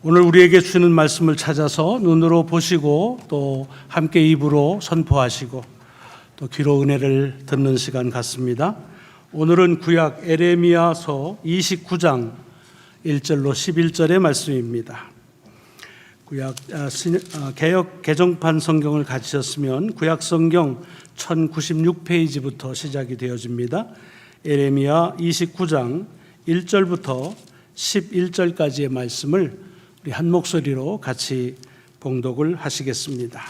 오늘 우리에게 주는 말씀을 찾아서 눈으로 보시고 또 함께 입으로 선포하시고 또 귀로 은혜를 듣는 시간 같습니다. 오늘은 구약 에레미야서 29장 1절로 11절의 말씀입니다. 개역 개정판 성경을 가지셨으면 구약 성경 1096페이지부터 시작이 되어집니다. 에레미야 29장 1절부터 11절까지의 말씀을 우리 한 목소리로 같이 봉독을 하시겠습니다.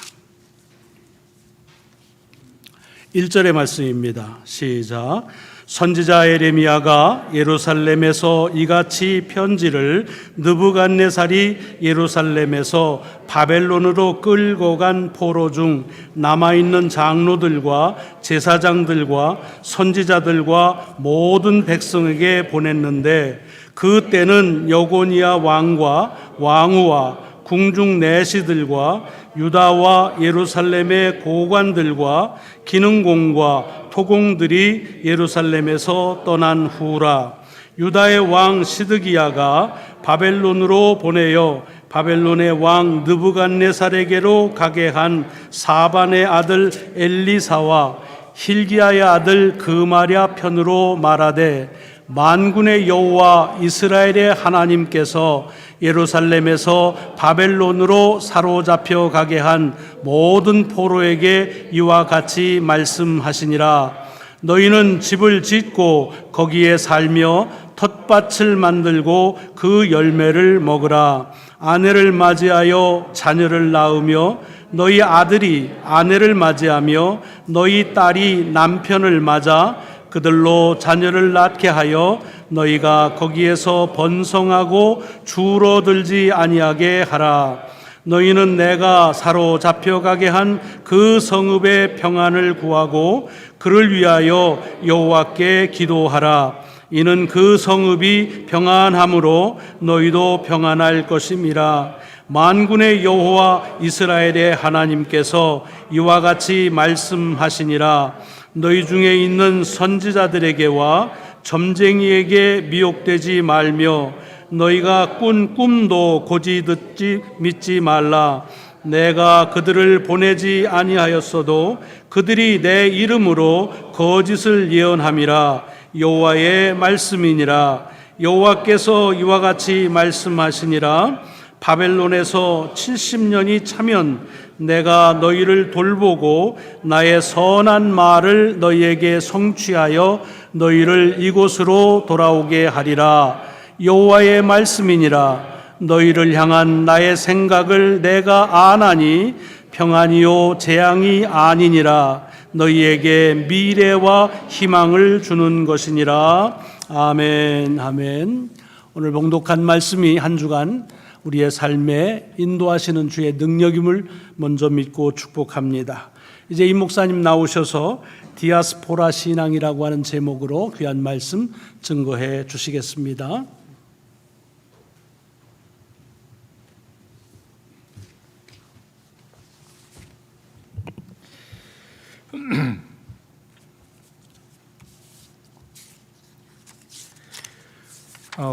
1절의 말씀입니다. 시작. 선지자 에레미야가 예루살렘에서 이같이 편지를 느부갓네살이 예루살렘에서 바벨론으로 끌고 간 포로 중 남아있는 장로들과 제사장들과 선지자들과 모든 백성에게 보냈는데, 그 때는 여고니아 왕과 왕후와 궁중 내시들과 유다와 예루살렘의 고관들과 기능공과 토공들이 예루살렘에서 떠난 후라. 유다의 왕 시드기야가 바벨론으로 보내어 바벨론의 왕 느부갓네살에게로 가게 한 사반의 아들 엘리사와 힐기야의 아들 그마랴 편으로 말하되, 만군의 여호와 이스라엘의 하나님께서 예루살렘에서 바벨론으로 사로잡혀 가게 한 모든 포로에게 이와 같이 말씀하시니라. 너희는 집을 짓고 거기에 살며 텃밭을 만들고 그 열매를 먹으라. 아내를 맞이하여 자녀를 낳으며 너희 아들이 아내를 맞이하며 너희 딸이 남편을 맞아 그들로 자녀를 낳게 하여 너희가 거기에서 번성하고 줄어들지 아니하게 하라. 너희는 내가 사로잡혀가게 한 그 성읍의 평안을 구하고 그를 위하여 여호와께 기도하라. 이는 그 성읍이 평안함으로 너희도 평안할 것임이라. 만군의 여호와 이스라엘의 하나님께서 이와 같이 말씀하시니라. 너희 중에 있는 선지자들에게와 점쟁이에게 미혹되지 말며 너희가 꾼 꿈도 고지 듣지 믿지 말라. 내가 그들을 보내지 아니하였어도 그들이 내 이름으로 거짓을 예언함이라. 여호와의 말씀이니라. 여호와께서 이와 같이 말씀하시니라. 바벨론에서 70년이 차면 내가 너희를 돌보고 나의 선한 말을 너희에게 성취하여 너희를 이곳으로 돌아오게 하리라. 여호와의 말씀이니라. 너희를 향한 나의 생각을 내가 아나니 평안이요 재앙이 아니니라. 너희에게 미래와 희망을 주는 것이니라. 아멘. 아멘. 오늘 봉독한 말씀이 한 주간 우리의 삶에 인도하시는 주의 능력임을 먼저 믿고 축복합니다. 이제 임 목사님 나오셔서 디아스포라 신앙이라고 하는 제목으로 귀한 말씀 증거해 주시겠습니다.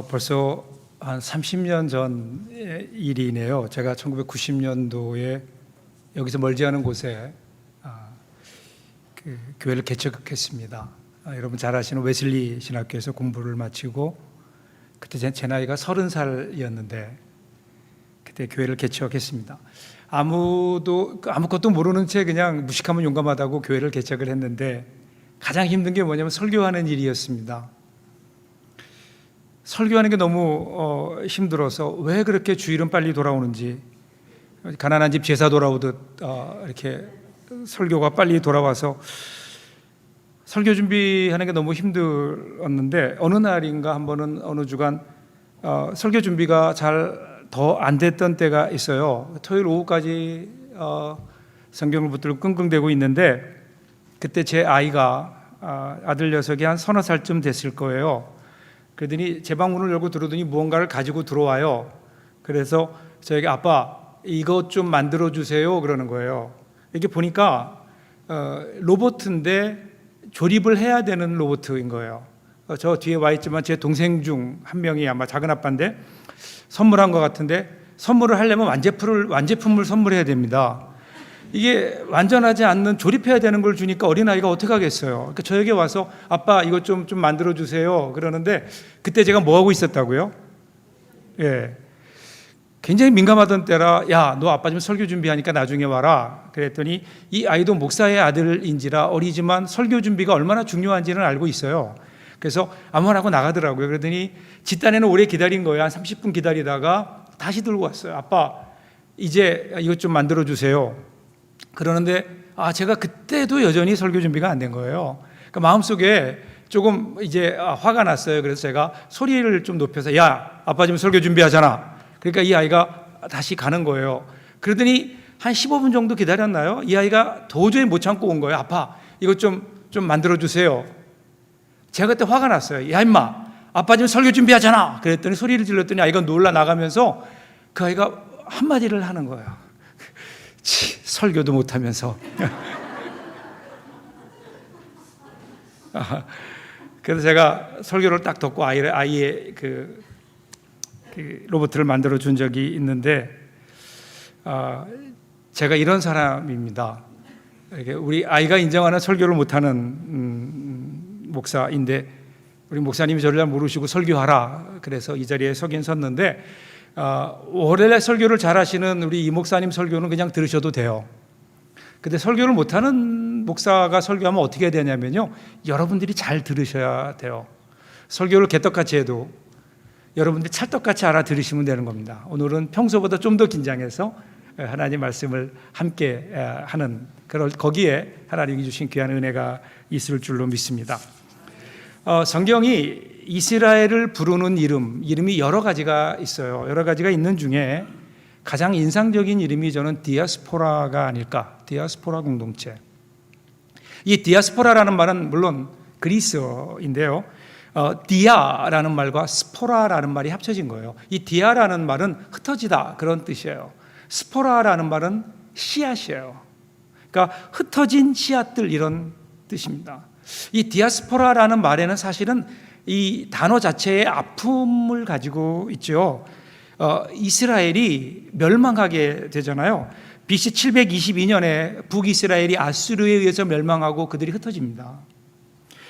벌써 한 30년 전 일이네요. 제가 1990년도에 여기서 멀지 않은 곳에 교회를 개척했습니다. 여러분 잘 아시는 웨슬리 신학교에서 공부를 마치고 그때 제 나이가 30살이었는데 그때 교회를 개척했습니다. 아무것도 모르는 채 그냥 무식하면 용감하다고 교회를 개척을 했는데, 가장 힘든 게 뭐냐면 설교하는 일이었습니다. 설교하는 게 너무 힘들어서 왜 그렇게 주일은 빨리 돌아오는지, 가난한 집 제사 돌아오듯 이렇게 설교가 빨리 돌아와서 설교 준비하는 게 너무 힘들었는데, 어느 날인가 한 번은 어느 주간 설교 준비가 잘 더 안 됐던 때가 있어요. 토요일 오후까지 성경을 붙들고 끙끙대고 있는데, 그때 제 아이가 아들 녀석이 한 서너 살쯤 됐을 거예요. 그러더니 제 방문을 열고 들어오더니 무언가를 가지고 들어와요. 그래서 저에게 아빠 이것 좀 만들어 주세요 그러는 거예요. 이렇게 보니까 로봇인데 조립을 해야 되는 로봇인 거예요. 저 뒤에 와 있지만 제 동생 중 한 명이 아마 작은 아빠인데 선물한 것 같은데 선물을 하려면 완제품을 선물해야 됩니다. 이게 완전하지 않는 조립해야 되는 걸 주니까 어린아이가 어떻게 하겠어요? 그러니까 저에게 와서 아빠 이거 좀 만들어 주세요. 그러는데 그때 제가 뭐 하고 있었다고요? 예. 굉장히 민감하던 때라 야, 너 아빠 좀 설교 준비하니까 나중에 와라. 그랬더니 이 아이도 목사의 아들인지라 어리지만 설교 준비가 얼마나 중요한지는 알고 있어요. 그래서 아무 말 하고 나가더라고요. 그러더니 집단에는 오래 기다린 거예요. 한 30분 기다리다가 다시 들고 왔어요. 아빠 이제 이것 좀 만들어 주세요. 그러는데 제가 그때도 여전히 설교 준비가 안 된 거예요. 그러니까 마음속에 조금 이제 화가 났어요. 그래서 제가 소리를 좀 높여서 야, 아빠 지금 설교 준비하잖아. 그러니까 이 아이가 다시 가는 거예요. 그러더니 한 15분 정도 기다렸나요? 이 아이가 도저히 못 참고 온 거예요. 아빠 이것 좀 만들어 주세요. 제가 그때 화가 났어요. 야 임마, 아빠 지금 설교 준비하잖아. 그랬더니 소리를 질렀더니 아이가 놀라 나가면서 그 아이가 한마디를 하는 거예요. 설교도 못하면서. 그래서 제가 설교를 딱 듣고 아이의 그 로봇을 만들어 준 적이 있는데, 제가 이런 사람입니다. 우리 아이가 인정하는 설교를 못하는 목사인데, 우리 목사님이 저를 잘 모르시고 설교하라 그래서 이 자리에 서긴 섰는데, 원래 설교를 잘하시는 우리 이 목사님 설교는 그냥 들으셔도 돼요. 근데 설교를 못하는 목사가 설교하면 어떻게 해야 되냐면요, 여러분들이 잘 들으셔야 돼요. 설교를 개떡같이 해도 여러분들이 찰떡같이 알아들으시면 되는 겁니다. 오늘은 평소보다 좀 더 긴장해서 하나님 말씀을 함께 하는, 거기에 하나님이 주신 귀한 은혜가 있을 줄로 믿습니다. 성경이 이스라엘을 부르는 이름이 여러 가지가 있어요. 여러 가지가 있는 중에 가장 인상적인 이름이 저는 디아스포라가 아닐까. 디아스포라 공동체. 이 디아스포라라는 말은 물론 그리스어인데요. 디아라는 말과 스포라라는 말이 합쳐진 거예요. 이 디아라는 말은 흩어지다 그런 뜻이에요. 스포라라는 말은 씨앗이에요. 그러니까 흩어진 씨앗들 이런 뜻입니다. 이 디아스포라라는 말에는 사실은 이 단어 자체의 아픔을 가지고 있죠. 이스라엘이 멸망하게 되잖아요. BC 722년에 북이스라엘이 아수르에 의해서 멸망하고 그들이 흩어집니다.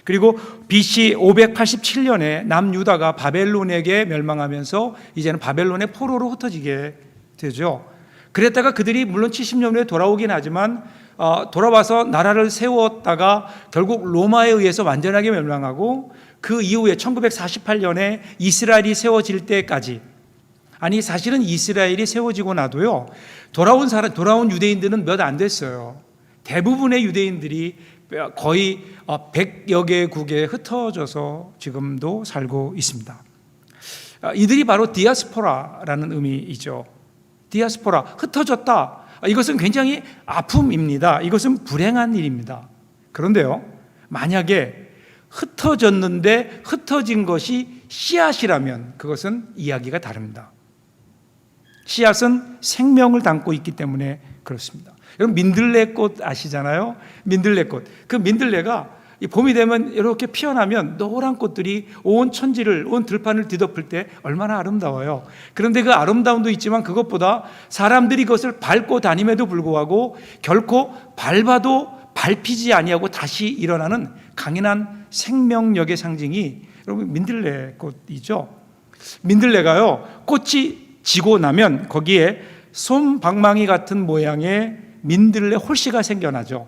그리고 BC 587년에 남유다가 바벨론에게 멸망하면서 이제는 바벨론의 포로로 흩어지게 되죠. 그랬다가 그들이 물론 70년 후에 돌아오긴 하지만 돌아와서 나라를 세웠다가 결국 로마에 의해서 완전하게 멸망하고 그 이후에 1948년에 이스라엘이 세워질 때까지, 아니 사실은 이스라엘이 세워지고 나도요, 돌아온 유대인들은 몇 안 됐어요. 대부분의 유대인들이 거의 100여 개국에 흩어져서 지금도 살고 있습니다. 이들이 바로 디아스포라라는 의미이죠. 디아스포라, 흩어졌다. 이것은 굉장히 아픔입니다. 이것은 불행한 일입니다. 그런데요, 만약에 흩어졌는데 흩어진 것이 씨앗이라면 그것은 이야기가 다릅니다. 씨앗은 생명을 담고 있기 때문에 그렇습니다. 여러분 민들레꽃 아시잖아요? 민들레꽃. 그 민들레가 봄이 되면 이렇게 피어나면 노란 꽃들이 온 천지를, 온 들판을 뒤덮을 때 얼마나 아름다워요. 그런데 그 아름다움도 있지만 그것보다 사람들이 그것을 밟고 다님에도 불구하고 결코 밟아도 밟히지 아니하고 다시 일어나는 강인한 생명력의 상징이 여러분 민들레꽃이죠. 민들레가요, 꽃이 지고 나면 거기에 솜방망이 같은 모양의 민들레 홀씨가 생겨나죠.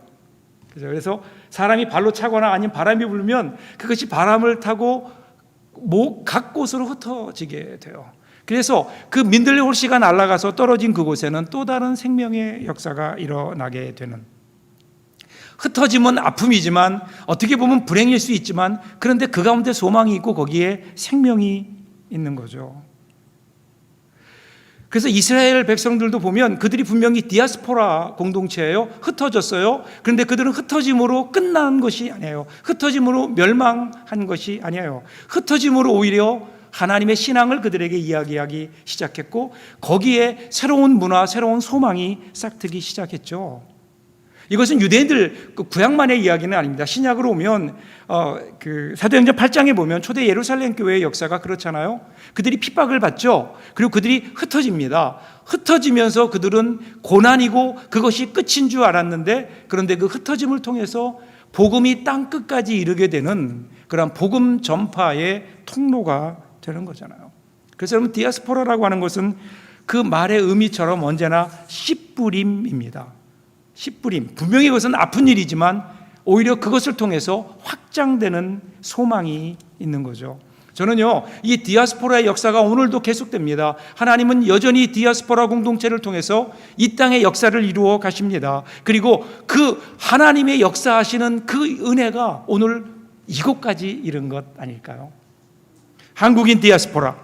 그래서 사람이 발로 차거나 아니면 바람이 불면 그것이 바람을 타고 각 곳으로 흩어지게 돼요. 그래서 그 민들레 홀씨가 날아가서 떨어진 그곳에는 또 다른 생명의 역사가 일어나게 되는, 흩어짐은 아픔이지만 어떻게 보면 불행일 수 있지만 그런데 그 가운데 소망이 있고 거기에 생명이 있는 거죠. 그래서 이스라엘 백성들도 보면 그들이 분명히 디아스포라 공동체예요. 흩어졌어요. 그런데 그들은 흩어짐으로 끝난 것이 아니에요. 흩어짐으로 멸망한 것이 아니에요. 흩어짐으로 오히려 하나님의 신앙을 그들에게 이야기하기 시작했고 거기에 새로운 문화, 새로운 소망이 싹트기 시작했죠. 이것은 유대인들 그 구약만의 이야기는 아닙니다. 신약으로 오면 그 사도행전 8장에 보면 초대 예루살렘 교회의 역사가 그렇잖아요. 그들이 핍박을 받죠. 그리고 그들이 흩어집니다. 흩어지면서 그들은 고난이고 그것이 끝인 줄 알았는데, 그런데 그 흩어짐을 통해서 복음이 땅 끝까지 이르게 되는 그런 복음 전파의 통로가 되는 거잖아요. 그래서 여러분, 디아스포라라고 하는 것은 그 말의 의미처럼 언제나 씨뿌림입니다. 씨뿌림. 분명히 그것은 아픈 일이지만 오히려 그것을 통해서 확장되는 소망이 있는 거죠. 저는요, 이 디아스포라의 역사가 오늘도 계속됩니다. 하나님은 여전히 디아스포라 공동체를 통해서 이 땅의 역사를 이루어 가십니다. 그리고 그 하나님의 역사하시는 그 은혜가 오늘 이곳까지 이른 것 아닐까요? 한국인 디아스포라,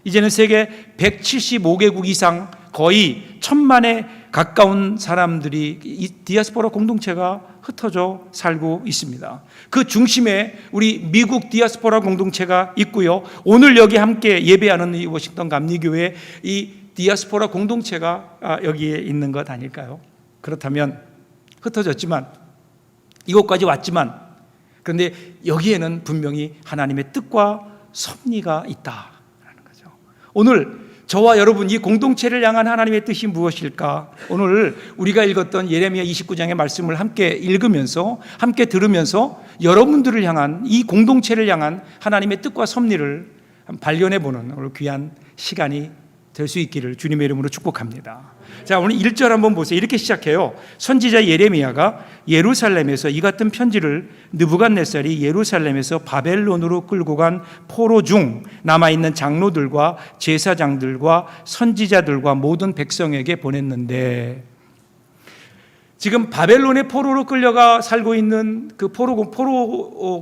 이제는 세계 175개국 이상 거의 1,000만에 가까운 사람들이 이 디아스포라 공동체가 흩어져 살고 있습니다. 그 중심에 우리 미국 디아스포라 공동체가 있고요. 오늘 여기 함께 예배하는 이 워싱턴 감리교회 이 디아스포라 공동체가 여기에 있는 것 아닐까요? 그렇다면 흩어졌지만, 이곳까지 왔지만, 그런데 여기에는 분명히 하나님의 뜻과 섭리가 있다라는 거죠. 오늘 저와 여러분, 이 공동체를 향한 하나님의 뜻이 무엇일까? 오늘 우리가 읽었던 예레미야 29장의 말씀을 함께 읽으면서, 함께 들으면서 여러분들을 향한, 이 공동체를 향한 하나님의 뜻과 섭리를 발견해보는 오늘 귀한 시간이 될 수 있기를 주님의 이름으로 축복합니다. 자, 오늘 1절 한번 보세요. 이렇게 시작해요. 선지자 예레미야가 예루살렘에서 이 같은 편지를 느부갓네살이 예루살렘에서 바벨론으로 끌고 간 포로 중 남아있는 장로들과 제사장들과 선지자들과 모든 백성에게 보냈는데, 지금 바벨론의 포로로 끌려가 살고 있는 그 포로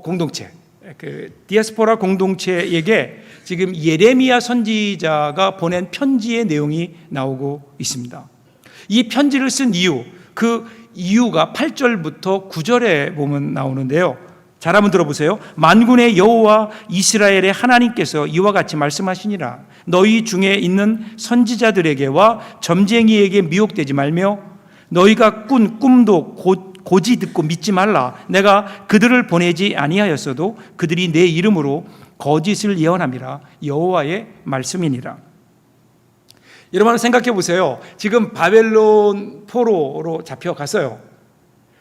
공동체, 그 디아스포라 공동체에게 지금 예레미야 선지자가 보낸 편지의 내용이 나오고 있습니다. 이 편지를 쓴 이유, 그 이유가 8절부터 9절에 보면 나오는데요. 잘 한번 들어보세요. 만군의 여호와 이스라엘의 하나님께서 이와 같이 말씀하시니라. 너희 중에 있는 선지자들에게와 점쟁이에게 미혹되지 말며 너희가 꾼 꿈도 고지 듣고 믿지 말라. 내가 그들을 보내지 아니하였어도 그들이 내 이름으로 거짓을 예언함이라. 여호와의 말씀이니라. 여러분 생각해 보세요. 지금 바벨론 포로로 잡혀갔어요.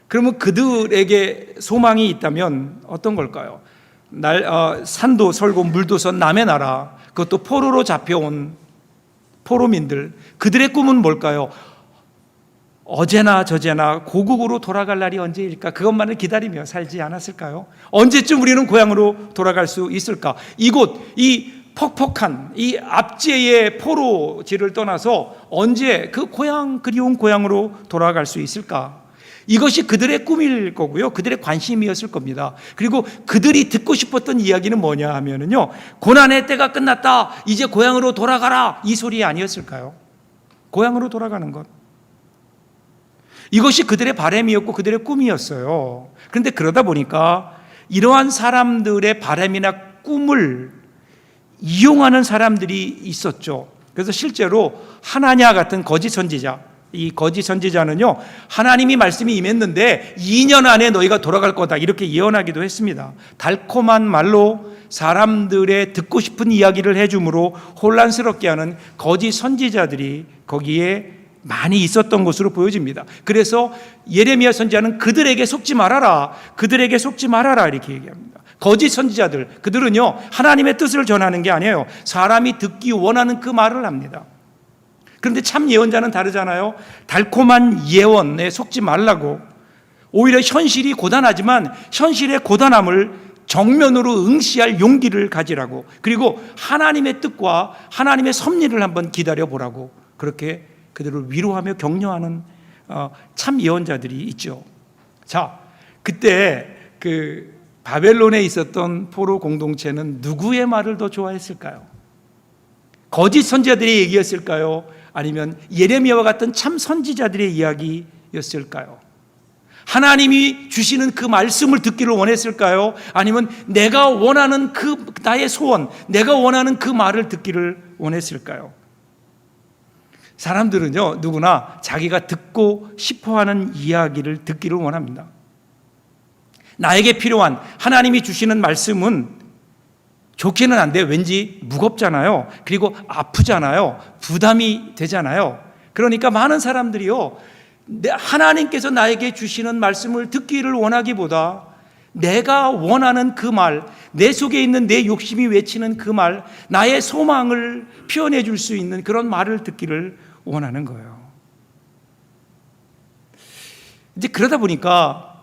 그러면 그들에게 소망이 있다면 어떤 걸까요? 산도 설고 물도 선 남의 나라, 그것도 포로로 잡혀온 포로민들, 그들의 꿈은 뭘까요? 어제나 저제나 고국으로 돌아갈 날이 언제일까? 그것만을 기다리며 살지 않았을까요? 언제쯤 우리는 고향으로 돌아갈 수 있을까? 이곳, 이 퍽퍽한 이 압제의 포로지를 떠나서 언제 그 고향, 그리운 고향으로 돌아갈 수 있을까? 이것이 그들의 꿈일 거고요. 그들의 관심이었을 겁니다. 그리고 그들이 듣고 싶었던 이야기는 뭐냐 하면은요, 고난의 때가 끝났다, 이제 고향으로 돌아가라, 이 소리 아니었을까요? 고향으로 돌아가는 것, 이것이 그들의 바람이었고 그들의 꿈이었어요. 그런데 그러다 보니까 이러한 사람들의 바람이나 꿈을 이용하는 사람들이 있었죠. 그래서 실제로 하나냐 같은 거짓 선지자, 이 거짓 선지자는요, 하나님이 말씀이 임했는데 2년 안에 너희가 돌아갈 거다, 이렇게 예언하기도 했습니다. 달콤한 말로 사람들의 듣고 싶은 이야기를 해줌으로 혼란스럽게 하는 거짓 선지자들이 거기에 많이 있었던 것으로 보여집니다. 그래서 예레미야 선지자는 그들에게 속지 말아라, 그들에게 속지 말아라, 이렇게 얘기합니다. 거짓 선지자들, 그들은요, 하나님의 뜻을 전하는 게 아니에요. 사람이 듣기 원하는 그 말을 합니다. 그런데 참 예언자는 다르잖아요. 달콤한 예언에 속지 말라고, 오히려 현실이 고단하지만 현실의 고단함을 정면으로 응시할 용기를 가지라고, 그리고 하나님의 뜻과 하나님의 섭리를 한번 기다려보라고, 그렇게 그들을 위로하며 격려하는 참 예언자들이 있죠. 자, 그때 그 바벨론에 있었던 포로 공동체는 누구의 말을 더 좋아했을까요? 거짓 선지자들의 얘기였을까요? 아니면 예레미야와 같은 참 선지자들의 이야기였을까요? 하나님이 주시는 그 말씀을 듣기를 원했을까요? 아니면 내가 원하는 그 나의 소원, 내가 원하는 그 말을 듣기를 원했을까요? 사람들은요, 누구나 자기가 듣고 싶어하는 이야기를 듣기를 원합니다. 나에게 필요한 하나님이 주시는 말씀은 좋기는 한데 왠지 무겁잖아요. 그리고 아프잖아요. 부담이 되잖아요. 그러니까 많은 사람들이요, 하나님께서 나에게 주시는 말씀을 듣기를 원하기보다 내가 원하는 그 말, 내 속에 있는 내 욕심이 외치는 그 말, 나의 소망을 표현해 줄 수 있는 그런 말을 듣기를 원하는 거예요. 이제 그러다 보니까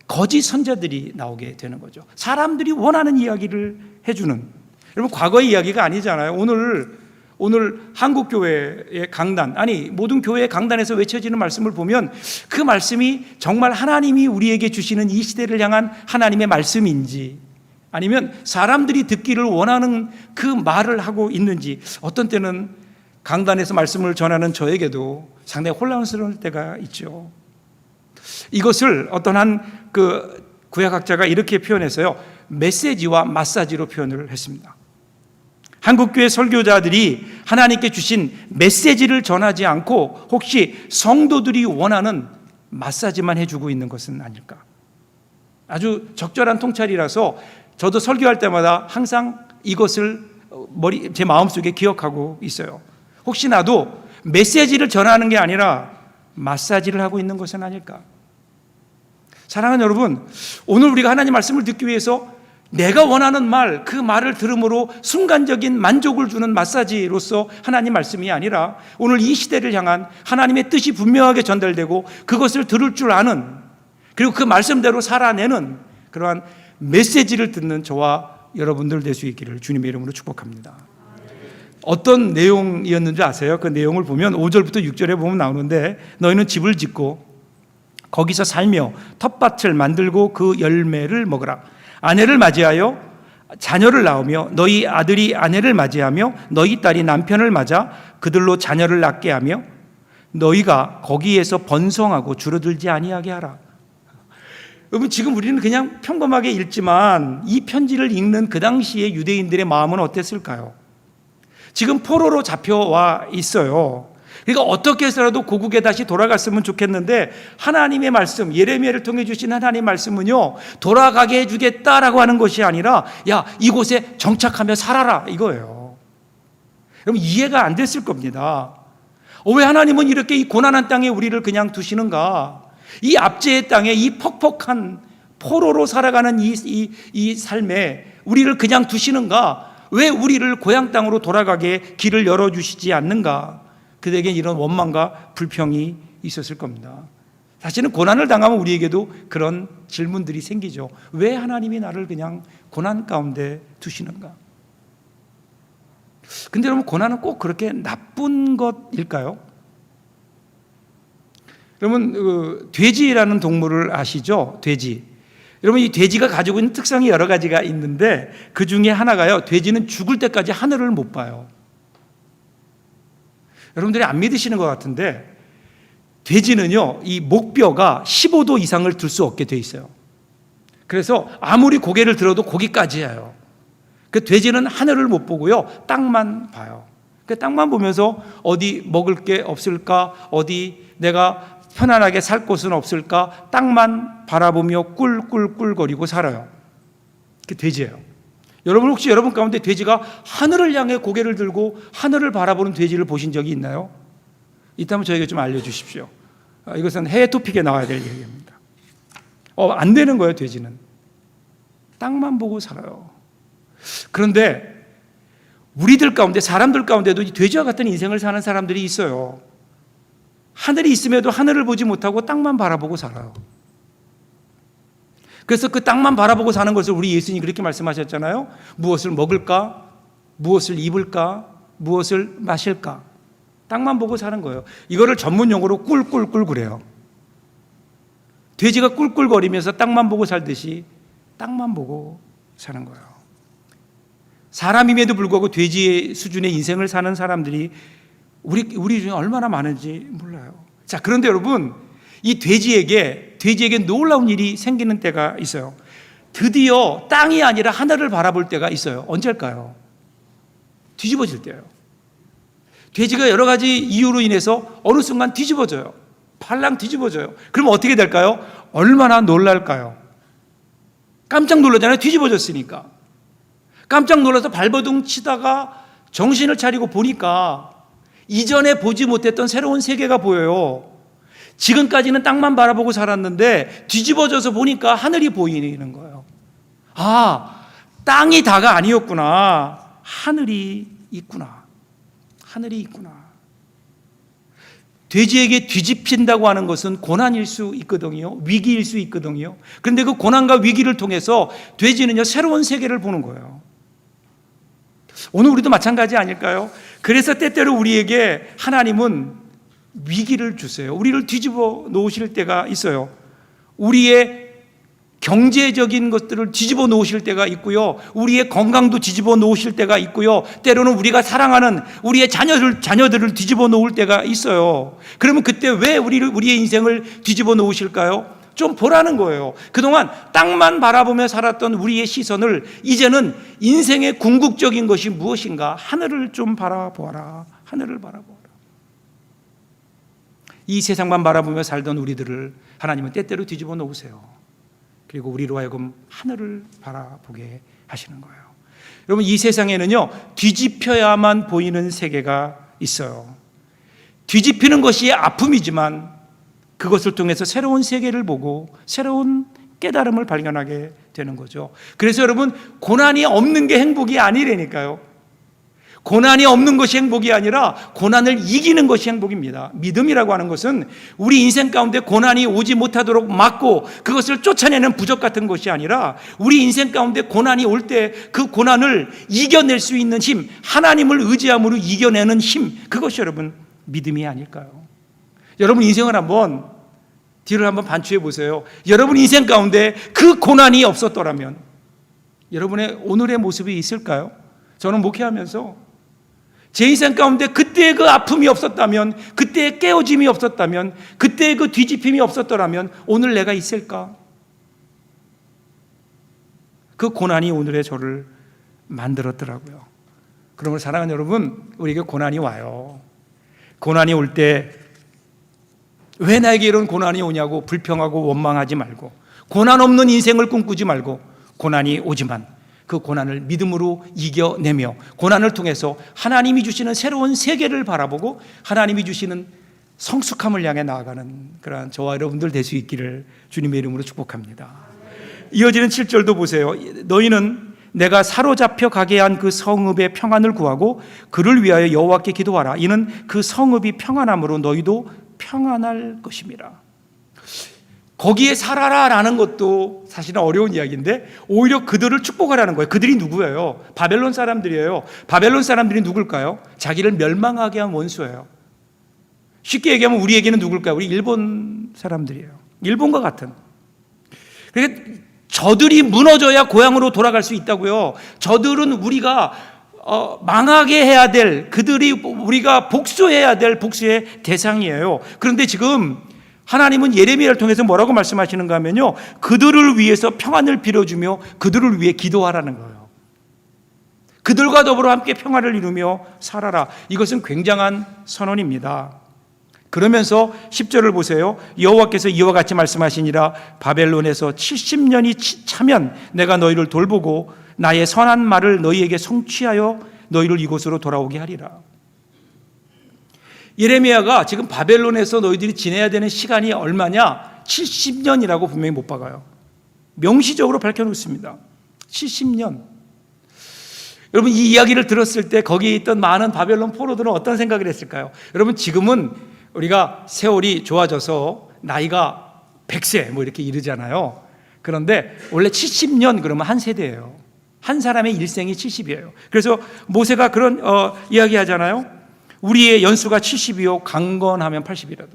거짓 선자들이 나오게 되는 거죠. 사람들이 원하는 이야기를 해주는. 여러분, 과거의 이야기가 아니잖아요. 오늘 한국 교회의 강단, 아니 모든 교회의 강단에서 외쳐지는 말씀을 보면 그 말씀이 정말 하나님이 우리에게 주시는 이 시대를 향한 하나님의 말씀인지, 아니면 사람들이 듣기를 원하는 그 말을 하고 있는지, 어떤 때는 강단에서 말씀을 전하는 저에게도 상당히 혼란스러울 때가 있죠. 이것을 어떤 한 그 구약학자가 이렇게 표현했어요. 메시지와 마사지로 표현을 했습니다. 한국교회 설교자들이 하나님께 주신 메시지를 전하지 않고 혹시 성도들이 원하는 마사지만 해주고 있는 것은 아닐까. 아주 적절한 통찰이라서 저도 설교할 때마다 항상 이것을 제 마음속에 기억하고 있어요. 혹시 나도 메시지를 전하는 게 아니라 마사지를 하고 있는 것은 아닐까. 사랑하는 여러분, 오늘 우리가 하나님 말씀을 듣기 위해서 내가 원하는 말, 그 말을 들음으로 순간적인 만족을 주는 마사지로서 하나님 말씀이 아니라 오늘 이 시대를 향한 하나님의 뜻이 분명하게 전달되고 그것을 들을 줄 아는, 그리고 그 말씀대로 살아내는 그러한 메시지를 듣는 저와 여러분들 될 수 있기를 주님의 이름으로 축복합니다. 어떤 내용이었는지 아세요? 그 내용을 보면 5절부터 6절에 보면 나오는데, 너희는 집을 짓고 거기서 살며 텃밭을 만들고 그 열매를 먹으라. 아내를 맞이하여 자녀를 낳으며 너희 아들이 아내를 맞이하며 너희 딸이 남편을 맞아 그들로 자녀를 낳게 하며 너희가 거기에서 번성하고 줄어들지 아니하게 하라. 여러분, 지금 우리는 그냥 평범하게 읽지만 이 편지를 읽는 그 당시의 유대인들의 마음은 어땠을까요? 지금 포로로 잡혀와 있어요. 그러니까 어떻게 해서라도 고국에 다시 돌아갔으면 좋겠는데 하나님의 말씀, 예레미야를 통해 주신 하나님의 말씀은요, 돌아가게 해주겠다라고 하는 것이 아니라 야, 이곳에 정착하며 살아라 이거예요. 여러분, 이해가 안 됐을 겁니다. 왜 하나님은 이렇게 이 고난한 땅에 우리를 그냥 두시는가? 이 압제의 땅에 이 퍽퍽한 포로로 살아가는 이 삶에 우리를 그냥 두시는가? 왜 우리를 고향 땅으로 돌아가게 길을 열어주시지 않는가? 그들에게 이런 원망과 불평이 있었을 겁니다. 사실은 고난을 당하면 우리에게도 그런 질문들이 생기죠. 왜 하나님이 나를 그냥 고난 가운데 두시는가? 근데 여러분, 고난은 꼭 그렇게 나쁜 것일까요? 여러분, 돼지라는 동물을 아시죠? 돼지. 여러분, 이 돼지가 가지고 있는 특성이 여러 가지가 있는데 그 중에 하나가요, 돼지는 죽을 때까지 하늘을 못 봐요. 여러분들이 안 믿으시는 것 같은데 돼지는요, 이 목뼈가 15도 이상을 들 수 없게 돼 있어요. 그래서 아무리 고개를 들어도 거기까지 해요. 그 돼지는 하늘을 못 보고요, 땅만 봐요. 그 땅만 보면서 어디 먹을 게 없을까, 어디 내가 편안하게 살 곳은 없을까, 땅만 바라보며 꿀꿀꿀거리고 살아요. 그게 돼지예요. 여러분, 혹시 여러분 가운데 돼지가 하늘을 향해 고개를 들고 하늘을 바라보는 돼지를 보신 적이 있나요? 있다면 저에게 좀 알려주십시오. 이것은 해외 토픽에 나와야 될 얘기입니다. 안 되는 거예요. 돼지는 땅만 보고 살아요. 그런데 우리들 가운데, 사람들 가운데도 이 돼지와 같은 인생을 사는 사람들이 있어요. 하늘이 있음에도 하늘을 보지 못하고 땅만 바라보고 살아요. 그래서 그 땅만 바라보고 사는 것을 우리 예수님이 그렇게 말씀하셨잖아요. 무엇을 먹을까? 무엇을 입을까? 무엇을 마실까? 땅만 보고 사는 거예요. 이거를 전문 용어로 꿀꿀꿀 그래요. 돼지가 꿀꿀거리면서 땅만 보고 살듯이 땅만 보고 사는 거예요. 사람임에도 불구하고 돼지의 수준의 인생을 사는 사람들이 우리 중에 얼마나 많은지 몰라요. 자, 그런데 여러분, 이 돼지에게 놀라운 일이 생기는 때가 있어요. 드디어 땅이 아니라 하늘을 바라볼 때가 있어요. 언제일까요? 뒤집어질 때예요. 돼지가 여러 가지 이유로 인해서 어느 순간 뒤집어져요. 팔랑 뒤집어져요. 그럼 어떻게 될까요? 얼마나 놀랄까요? 깜짝 놀라잖아요. 뒤집어졌으니까. 깜짝 놀라서 발버둥 치다가 정신을 차리고 보니까 이전에 보지 못했던 새로운 세계가 보여요. 지금까지는 땅만 바라보고 살았는데 뒤집어져서 보니까 하늘이 보이는 거예요. 아, 땅이 다가 아니었구나. 하늘이 있구나. 하늘이 있구나. 돼지에게 뒤집힌다고 하는 것은 고난일 수 있거든요. 위기일 수 있거든요. 그런데 그 고난과 위기를 통해서 돼지는요, 새로운 세계를 보는 거예요. 오늘 우리도 마찬가지 아닐까요? 그래서 때때로 우리에게 하나님은 위기를 주세요. 우리를 뒤집어 놓으실 때가 있어요. 우리의 경제적인 것들을 뒤집어 놓으실 때가 있고요. 우리의 건강도 뒤집어 놓으실 때가 있고요. 때로는 우리가 사랑하는 우리의 자녀들을 뒤집어 놓을 때가 있어요. 그러면 그때 왜 우리의 인생을 뒤집어 놓으실까요? 좀 보라는 거예요. 그동안 땅만 바라보며 살았던 우리의 시선을 이제는 인생의 궁극적인 것이 무엇인가? 하늘을 좀 바라보아라. 하늘을 바라보아라. 이 세상만 바라보며 살던 우리들을 하나님은 때때로 뒤집어 놓으세요. 그리고 우리로 하여금 하늘을 바라보게 하시는 거예요. 여러분, 이 세상에는요, 뒤집혀야만 보이는 세계가 있어요. 뒤집히는 것이 아픔이지만 그것을 통해서 새로운 세계를 보고 새로운 깨달음을 발견하게 되는 거죠. 그래서 여러분, 고난이 없는 게 행복이 아니라니까요. 고난이 없는 것이 행복이 아니라 고난을 이기는 것이 행복입니다. 믿음이라고 하는 것은 우리 인생 가운데 고난이 오지 못하도록 막고 그것을 쫓아내는 부적 같은 것이 아니라 우리 인생 가운데 고난이 올 때 그 고난을 이겨낼 수 있는 힘, 하나님을 의지함으로 이겨내는 힘, 그것이 여러분 믿음이 아닐까요? 여러분 인생을 한번 뒤를 한번 반추해 보세요. 여러분 인생 가운데 그 고난이 없었더라면 여러분의 오늘의 모습이 있을까요? 저는 목회하면서 제 인생 가운데 그때의 그 아픔이 없었다면, 그때의 깨어짐이 없었다면, 그때의 그 뒤집힘이 없었더라면 오늘 내가 있을까? 그 고난이 오늘의 저를 만들었더라고요. 그러므로 사랑하는 여러분, 우리에게 고난이 와요. 고난이 올 때 왜 나에게 이런 고난이 오냐고 불평하고 원망하지 말고, 고난 없는 인생을 꿈꾸지 말고, 고난이 오지만 그 고난을 믿음으로 이겨내며 고난을 통해서 하나님이 주시는 새로운 세계를 바라보고 하나님이 주시는 성숙함을 향해 나아가는 그러한 저와 여러분들 될 수 있기를 주님의 이름으로 축복합니다. 이어지는 7절도 보세요. 너희는 내가 사로잡혀 가게 한 그 성읍의 평안을 구하고 그를 위하여 여호와께 기도하라. 이는 그 성읍이 평안함으로 너희도 평안할 것입니다. 거기에 살아라라는 것도 사실은 어려운 이야기인데 오히려 그들을 축복하라는 거예요. 그들이 누구예요? 바벨론 사람들이에요. 바벨론 사람들이 누굴까요? 자기를 멸망하게 한 원수예요. 쉽게 얘기하면 우리에게는 누굴까요? 우리 일본 사람들이에요. 일본과 같은. 그러니까 저들이 무너져야 고향으로 돌아갈 수 있다고요. 저들은 우리가 망하게 해야 될, 그들이 우리가 복수해야 될 복수의 대상이에요. 그런데 지금 하나님은 예레미야를 통해서 뭐라고 말씀하시는가 하면요, 그들을 위해서 평안을 빌어주며 그들을 위해 기도하라는 거예요. 그들과 더불어 함께 평안을 이루며 살아라. 이것은 굉장한 선언입니다. 그러면서 10절을 보세요. 여호와께서 이와 같이 말씀하시니라. 바벨론에서 70년이 차면 내가 너희를 돌보고 나의 선한 말을 너희에게 성취하여 너희를 이곳으로 돌아오게 하리라. 예레미야가 지금 바벨론에서 너희들이 지내야 되는 시간이 얼마냐? 70년이라고 분명히 못 박아요. 명시적으로 밝혀놓습니다. 70년. 여러분 이 이야기를 들었을 때 거기에 있던 많은 바벨론 포로들은 어떤 생각을 했을까요? 여러분 지금은 우리가 세월이 좋아져서 나이가 100세 뭐 이렇게 이르잖아요. 그런데 원래 70년 그러면 한 세대예요. 한 사람의 일생이 70이에요. 그래서 모세가 그런 이야기 하잖아요. 우리의 연수가 70이요 강건하면 80이라도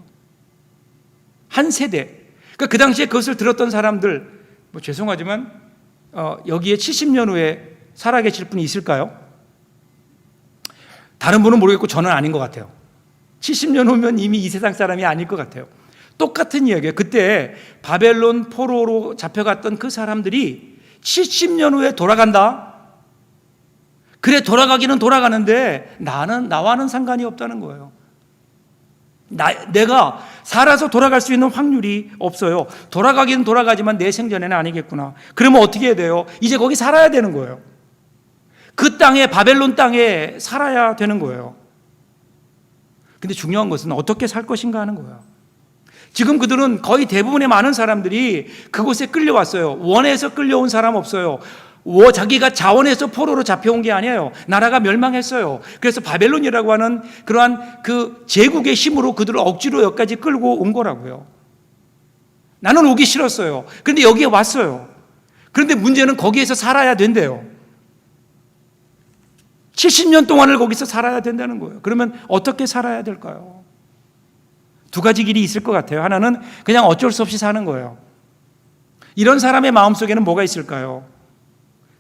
한 세대. 그러니까 그 당시에 그것을 들었던 사람들, 뭐 죄송하지만 여기에 70년 후에 살아계실 분이 있을까요? 다른 분은 모르겠고 저는 아닌 것 같아요. 70년 후면 이미 이 세상 사람이 아닐 것 같아요. 똑같은 이야기예요. 그때 바벨론 포로로 잡혀갔던 그 사람들이 70년 후에 돌아간다. 그래, 돌아가기는 돌아가는데 나와는 상관이 없다는 거예요. 내가 살아서 돌아갈 수 있는 확률이 없어요. 돌아가기는 돌아가지만 내 생전에는 아니겠구나. 그러면 어떻게 해야 돼요? 이제 거기 살아야 되는 거예요. 그 땅에, 바벨론 땅에 살아야 되는 거예요. 근데 중요한 것은 어떻게 살 것인가 하는 거예요. 지금 그들은 거의 대부분의 많은 사람들이 그곳에 끌려왔어요. 원해서 끌려온 사람 없어요. 자기가 자원해서 포로로 잡혀온 게 아니에요. 나라가 멸망했어요. 그래서 바벨론이라고 하는 그러한 그 제국의 힘으로 그들을 억지로 여기까지 끌고 온 거라고요. 나는 오기 싫었어요. 그런데 여기에 왔어요. 그런데 문제는 거기에서 살아야 된대요. 70년 동안을 거기서 살아야 된다는 거예요. 그러면 어떻게 살아야 될까요? 두 가지 길이 있을 것 같아요. 하나는 그냥 어쩔 수 없이 사는 거예요. 이런 사람의 마음속에는 뭐가 있을까요?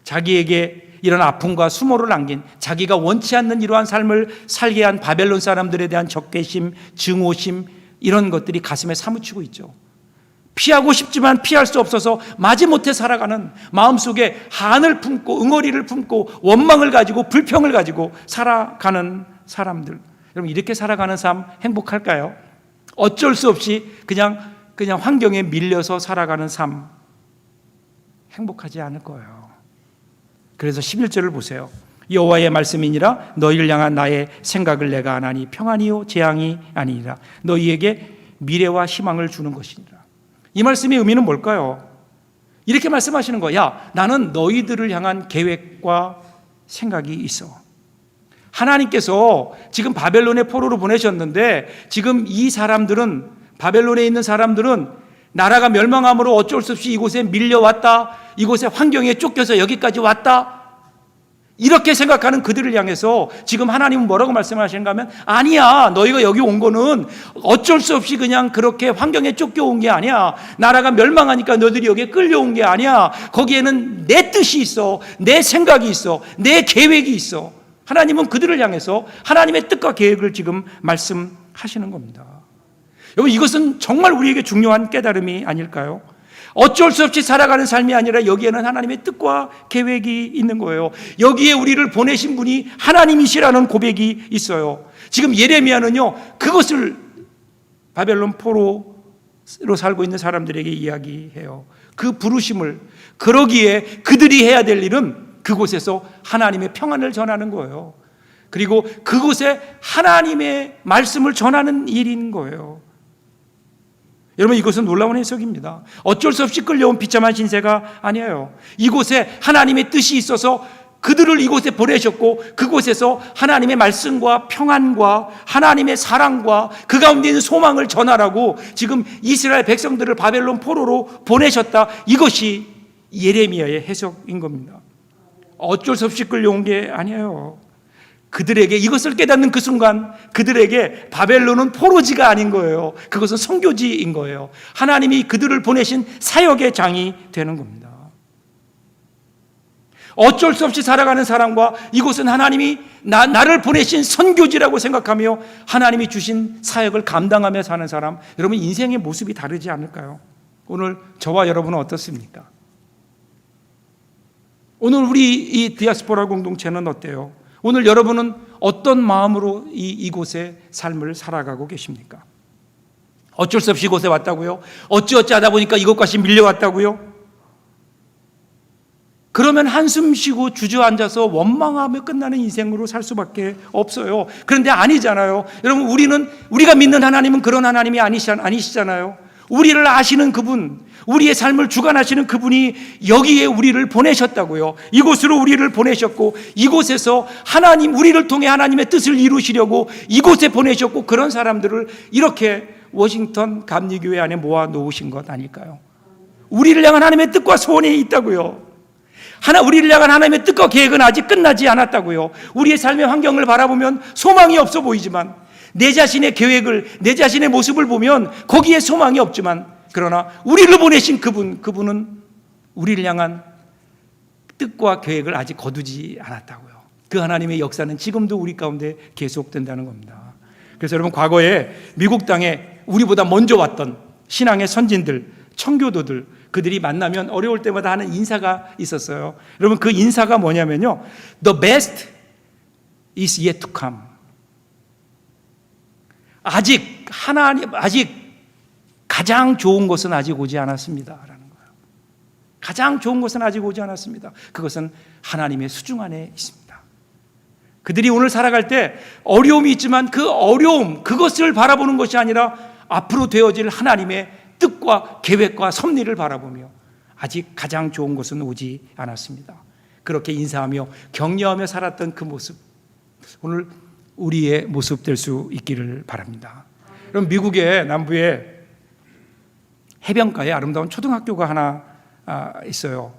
자기에게 이런 아픔과 수모를 남긴, 자기가 원치 않는 이러한 삶을 살게 한 바벨론 사람들에 대한 적개심, 증오심, 이런 것들이 가슴에 사무치고 있죠. 피하고 싶지만 피할 수 없어서 마지못해 살아가는, 마음속에 한을 품고 응어리를 품고 원망을 가지고 불평을 가지고 살아가는 사람들. 여러분, 이렇게 살아가는 삶 행복할까요? 어쩔 수 없이 그냥 환경에 밀려서 살아가는 삶 행복하지 않을 거예요. 그래서 11절을 보세요. 여호와의 말씀이니라 너희를 향한 나의 생각을 내가 아나니 평안이요 재앙이 아니니라. 너희에게 미래와 희망을 주는 것이니라. 이 말씀의 의미는 뭘까요? 이렇게 말씀하시는 거야. 야, 나는 너희들을 향한 계획과 생각이 있어. 하나님께서 지금 바벨론의 포로로 보내셨는데 지금 이 사람들은, 바벨론에 있는 사람들은 나라가 멸망함으로 어쩔 수 없이 이곳에 밀려왔다, 이곳의 환경에 쫓겨서 여기까지 왔다, 이렇게 생각하는 그들을 향해서 지금 하나님은 뭐라고 말씀하시는가 하면, 아니야, 너희가 여기 온 거는 어쩔 수 없이 그냥 그렇게 환경에 쫓겨온 게 아니야. 나라가 멸망하니까 너희들이 여기에 끌려온 게 아니야. 거기에는 내 뜻이 있어, 내 생각이 있어, 내 계획이 있어. 하나님은 그들을 향해서 하나님의 뜻과 계획을 지금 말씀하시는 겁니다. 여러분, 이것은 정말 우리에게 중요한 깨달음이 아닐까요? 어쩔 수 없이 살아가는 삶이 아니라 여기에는 하나님의 뜻과 계획이 있는 거예요. 여기에 우리를 보내신 분이 하나님이시라는 고백이 있어요. 지금 예레미야는요, 그것을 바벨론 포로로 살고 있는 사람들에게 이야기해요. 그 부르심을, 그러기에 그들이 해야 될 일은 그곳에서 하나님의 평안을 전하는 거예요. 그리고 그곳에 하나님의 말씀을 전하는 일인 거예요. 여러분, 이것은 놀라운 해석입니다. 어쩔 수 없이 끌려온 비참한 신세가 아니에요. 이곳에 하나님의 뜻이 있어서 그들을 이곳에 보내셨고, 그곳에서 하나님의 말씀과 평안과 하나님의 사랑과 그 가운데 있는 소망을 전하라고 지금 이스라엘 백성들을 바벨론 포로로 보내셨다. 이것이 예레미야의 해석인 겁니다. 어쩔 수 없이 끌려온 게 아니에요. 그들에게 이것을 깨닫는 그 순간 그들에게 바벨론은 포로지가 아닌 거예요. 그것은 선교지인 거예요. 하나님이 그들을 보내신 사역의 장이 되는 겁니다. 어쩔 수 없이 살아가는 사람과 이곳은 하나님이 나를 보내신 선교지라고 생각하며 하나님이 주신 사역을 감당하며 사는 사람, 여러분, 인생의 모습이 다르지 않을까요? 오늘 저와 여러분은 어떻습니까? 오늘 우리 이 디아스포라 공동체는 어때요? 오늘 여러분은 어떤 마음으로 이곳의 삶을 살아가고 계십니까? 어쩔 수 없이 이곳에 왔다고요? 어찌어찌 하다 보니까 이곳까지 밀려왔다고요? 그러면 한숨 쉬고 주저앉아서 원망하며 끝나는 인생으로 살 수밖에 없어요. 그런데 아니잖아요. 여러분, 우리가 믿는 하나님은 그런 하나님이 아니시잖아요. 우리를 아시는 그분, 우리의 삶을 주관하시는 그분이 여기에 우리를 보내셨다고요. 이곳으로 우리를 보내셨고, 이곳에서 우리를 통해 하나님의 뜻을 이루시려고 이곳에 보내셨고, 그런 사람들을 이렇게 워싱턴 감리교회 안에 모아 놓으신 것 아닐까요? 우리를 향한 하나님의 뜻과 소원이 있다고요. 우리를 향한 하나님의 뜻과 계획은 아직 끝나지 않았다고요. 우리의 삶의 환경을 바라보면 소망이 없어 보이지만, 내 자신의 계획을, 내 자신의 모습을 보면 거기에 소망이 없지만, 그러나 우리를 보내신 그분은 우리를 향한 뜻과 계획을 아직 거두지 않았다고요. 그 하나님의 역사는 지금도 우리 가운데 계속된다는 겁니다. 그래서 여러분, 과거에 미국 땅에 우리보다 먼저 왔던 신앙의 선진들, 청교도들, 그들이 만나면 어려울 때마다 하는 인사가 있었어요. 여러분, 그 인사가 뭐냐면요, The best is yet to come. 아직 가장 좋은 것은 아직 오지 않았습니다. 라는 거예요. 가장 좋은 것은 아직 오지 않았습니다. 그것은 하나님의 수중 안에 있습니다. 그들이 오늘 살아갈 때 어려움이 있지만 그 어려움, 그것을 바라보는 것이 아니라 앞으로 되어질 하나님의 뜻과 계획과 섭리를 바라보며 아직 가장 좋은 것은 오지 않았습니다. 그렇게 인사하며 격려하며 살았던 그 모습, 오늘 우리의 모습 될 수 있기를 바랍니다. 그럼 미국의 남부에 해변가에 아름다운 초등학교가 하나 있어요.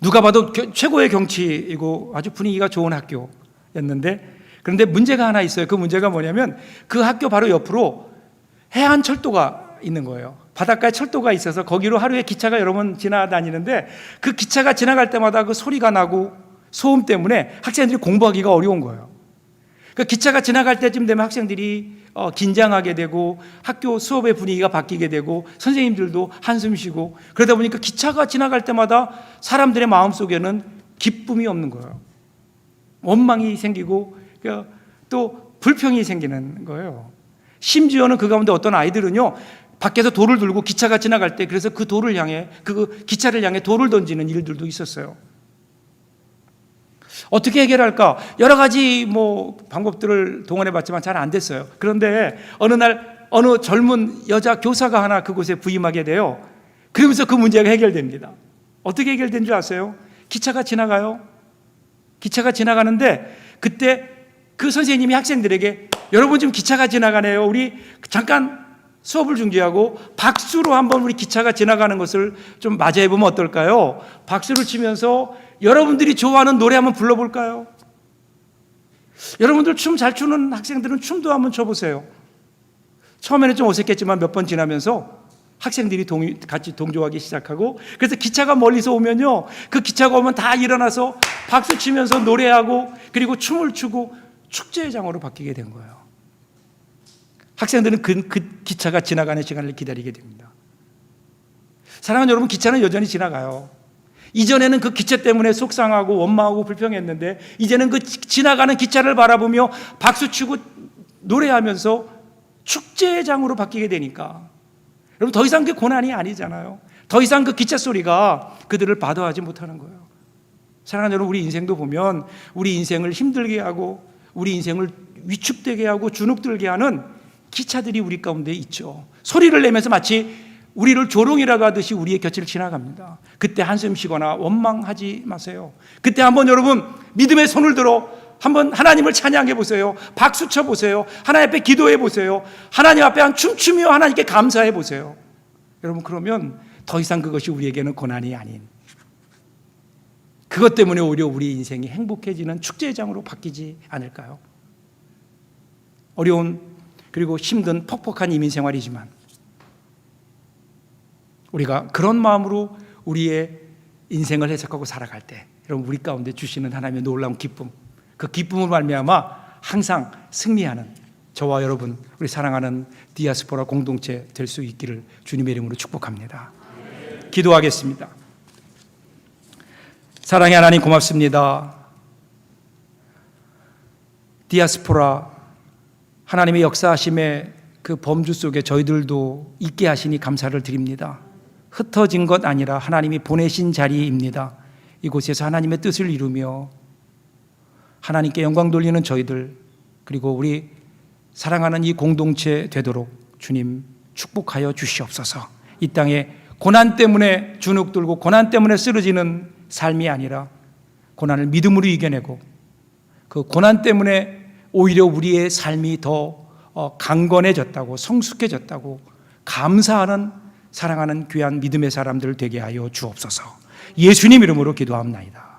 누가 봐도 최고의 경치이고 아주 분위기가 좋은 학교였는데, 그런데 문제가 하나 있어요. 그 문제가 뭐냐면 그 학교 바로 옆으로 해안 철도가 있는 거예요. 바닷가에 철도가 있어서 거기로 하루에 기차가 여러 번 지나다니는데 그 기차가 지나갈 때마다 그 소리가 나고 소음 때문에 학생들이 공부하기가 어려운 거예요. 그 기차가 지나갈 때쯤 되면 학생들이 긴장하게 되고 학교 수업의 분위기가 바뀌게 되고 선생님들도 한숨 쉬고, 그러다 보니까 기차가 지나갈 때마다 사람들의 마음속에는 기쁨이 없는 거예요. 원망이 생기고 또 불평이 생기는 거예요. 심지어는 그 가운데 어떤 아이들은요, 밖에서 돌을 들고 기차가 지나갈 때 그래서 그 돌을 향해, 그 기차를 향해 돌을 던지는 일들도 있었어요. 어떻게 해결할까? 여러 가지 방법들을 동원해 봤지만 잘 안 됐어요. 그런데 어느 날 어느 젊은 여자 교사가 하나 그곳에 부임하게 돼요. 그러면서 그 문제가 해결됩니다. 어떻게 해결된 줄 아세요? 기차가 지나가요. 기차가 지나가는데 그때 그 선생님이 학생들에게, 여러분 지금 기차가 지나가네요. 우리 잠깐 수업을 중지하고 박수로 한번 우리 기차가 지나가는 것을 좀 맞이해 보면 어떨까요? 박수를 치면서 여러분들이 좋아하는 노래 한번 불러볼까요? 여러분들 춤 잘 추는 학생들은 춤도 한번 춰보세요. 처음에는 좀 어색했지만 몇 번 지나면서 학생들이 같이 동조하기 시작하고, 그래서 기차가 멀리서 오면요, 그 기차가 오면 다 일어나서 박수 치면서 노래하고 그리고 춤을 추고 축제장으로 바뀌게 된 거예요. 학생들은 그 기차가 지나가는 시간을 기다리게 됩니다. 사랑하는 여러분, 기차는 여전히 지나가요. 이전에는 그 기차 때문에 속상하고 원망하고 불평했는데 이제는 그 지나가는 기차를 바라보며 박수치고 노래하면서 축제장으로 바뀌게 되니까, 여러분 더 이상 그 고난이 아니잖아요. 더 이상 그 기차 소리가 그들을 바도하지 못하는 거예요. 사랑하는 여러분, 우리 인생도 보면 우리 인생을 힘들게 하고 우리 인생을 위축되게 하고 주눅들게 하는 기차들이 우리 가운데 있죠. 소리를 내면서 마치 우리를 조롱이라고 하듯이 우리의 곁을 지나갑니다. 그때 한숨 쉬거나 원망하지 마세요. 그때 한번 여러분 믿음의 손을 들어 한번 하나님을 찬양해 보세요. 박수 쳐 보세요. 하나님 앞에 기도해 보세요. 하나님 앞에 한 춤추며 하나님께 감사해 보세요. 여러분, 그러면 더 이상 그것이 우리에게는 고난이 아닌, 그것 때문에 오히려 우리 인생이 행복해지는 축제장으로 바뀌지 않을까요? 어려운 그리고 힘든 퍽퍽한 이민 생활이지만 우리가 그런 마음으로 우리의 인생을 해석하고 살아갈 때 여러분, 우리 가운데 주시는 하나님의 놀라운 기쁨, 그 기쁨으로 말미암아 항상 승리하는 저와 여러분, 우리 사랑하는 디아스포라 공동체 될 수 있기를 주님의 이름으로 축복합니다. 기도하겠습니다. 사랑의 하나님, 고맙습니다. 디아스포라 하나님의 역사하심의 그 범주 속에 저희들도 있게 하시니 감사를 드립니다. 흩어진 것 아니라 하나님이 보내신 자리입니다. 이곳에서 하나님의 뜻을 이루며 하나님께 영광 돌리는 저희들, 그리고 우리 사랑하는 이 공동체 되도록 주님 축복하여 주시옵소서. 이 땅에 고난 때문에 주눅 들고 고난 때문에 쓰러지는 삶이 아니라 고난을 믿음으로 이겨내고 그 고난 때문에 오히려 우리의 삶이 더 강건해졌다고, 성숙해졌다고 감사하는 사랑하는 귀한 믿음의 사람들 되게 하여 주옵소서. 예수님 이름으로 기도합니다.